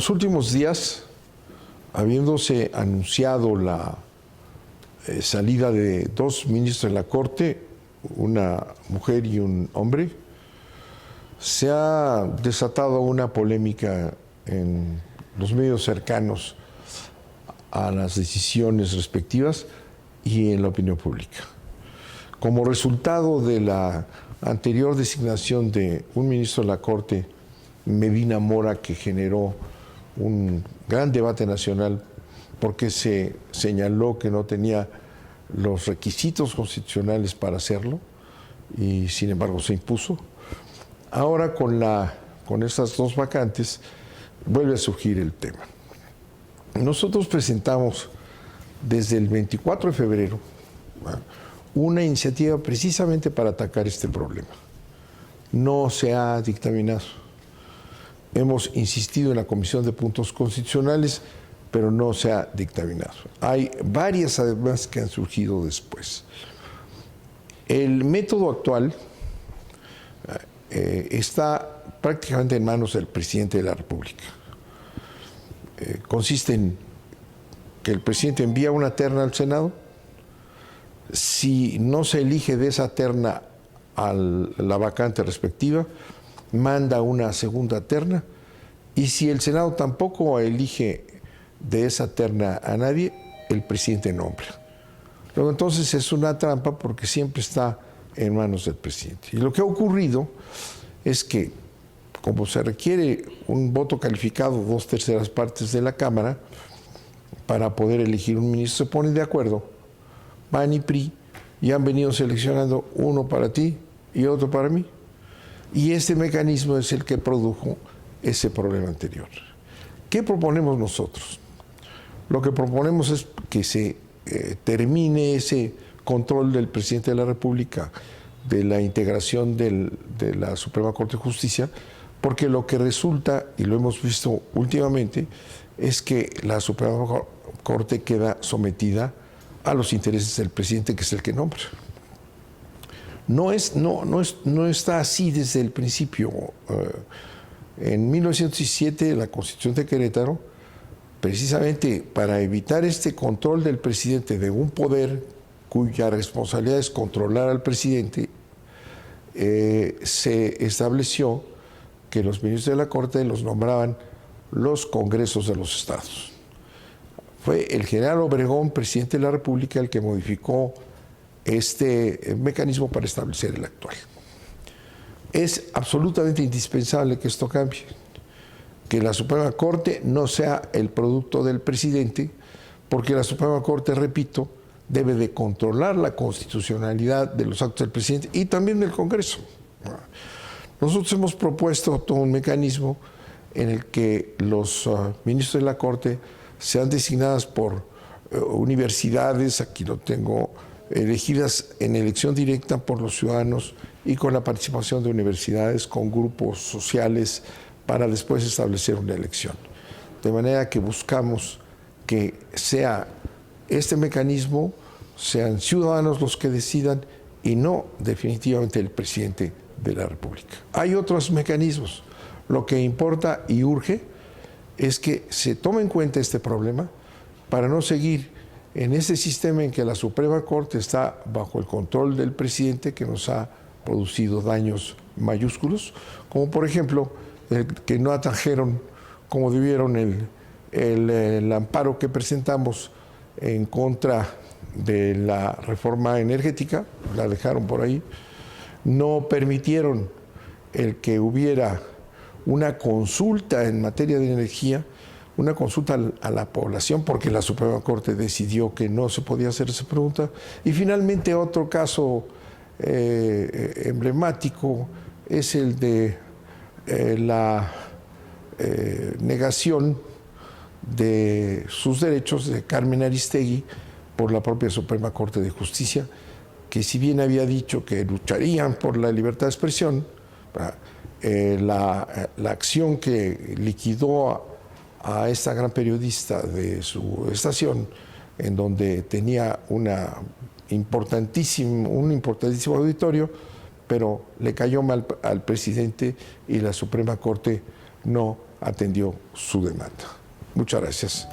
los últimos días, habiéndose anunciado la salida de dos ministros de la Corte, una mujer y un hombre, se ha desatado una polémica en los medios cercanos a las decisiones respectivas y en la opinión pública. Como resultado de la anterior designación de un ministro de la Corte, Medina Mora, que generó un gran debate nacional porque se señaló que no tenía los requisitos constitucionales para hacerlo y sin embargo se impuso. Ahora con estas dos vacantes vuelve a surgir el tema. Nosotros presentamos desde el 24 de febrero una iniciativa precisamente para atacar este problema. No se ha dictaminado. Hemos insistido en la Comisión de Puntos Constitucionales, pero no se ha dictaminado. Hay varias además que han surgido después. El método actual está prácticamente en manos del presidente de la República. Consiste en que el presidente envía una terna al Senado. Si no se elige de esa terna a la vacante respectiva, manda una segunda terna, y si el Senado tampoco elige de esa terna a nadie, el presidente nombra. Luego entonces es una trampa porque siempre está en manos del presidente. Y lo que ha ocurrido es que, como se requiere un voto calificado, 2/3 partes de la Cámara, para poder elegir un ministro, se ponen de acuerdo, PAN y PRI, y han venido seleccionando uno para ti y otro para mí. Y este mecanismo es el que produjo ese problema anterior. ¿Qué proponemos nosotros? Lo que proponemos es que se termine ese control del presidente de la República de la integración de la Suprema Corte de Justicia, porque lo que resulta, y lo hemos visto últimamente, es que la Suprema Corte queda sometida a los intereses del presidente, que es el que nombra. No está así desde el principio. En 1917, la Constitución de Querétaro, precisamente para evitar este control del presidente de un poder cuya responsabilidad es controlar al presidente, se estableció que los ministros de la Corte los nombraban los congresos de los estados. Fue el general Obregón, presidente de la República, el que modificó este mecanismo para establecer el actual. Es absolutamente indispensable que esto cambie, que la Suprema Corte no sea el producto del presidente, porque la Suprema Corte, repito, debe de controlar la constitucionalidad de los actos del presidente y también del Congreso. Nosotros hemos propuesto todo un mecanismo en el que los ministros de la Corte sean designados por universidades, aquí lo tengo, elegidas en elección directa por los ciudadanos y con la participación de universidades, con grupos sociales, para después establecer una elección. De manera que buscamos que sea este mecanismo, sean ciudadanos los que decidan y no definitivamente el presidente de la República. Hay otros mecanismos. Lo que importa y urge es que se tome en cuenta este problema para no seguir en ese sistema en que la Suprema Corte está bajo el control del presidente, que nos ha producido daños mayúsculos, como por ejemplo que no atajaron como debieron el amparo que presentamos en contra de la reforma energética, la dejaron por ahí, no permitieron el que hubiera una consulta en materia de energía, una consulta a la población, porque la Suprema Corte decidió que no se podía hacer esa pregunta. Y finalmente otro caso emblemático es el de la negación de sus derechos de Carmen Aristegui por la propia Suprema Corte de Justicia, que si bien había dicho que lucharían por la libertad de expresión, la acción que liquidó a esta gran periodista de su estación, en donde tenía un importantísimo auditorio, pero le cayó mal al presidente y la Suprema Corte no atendió su demanda. Muchas gracias.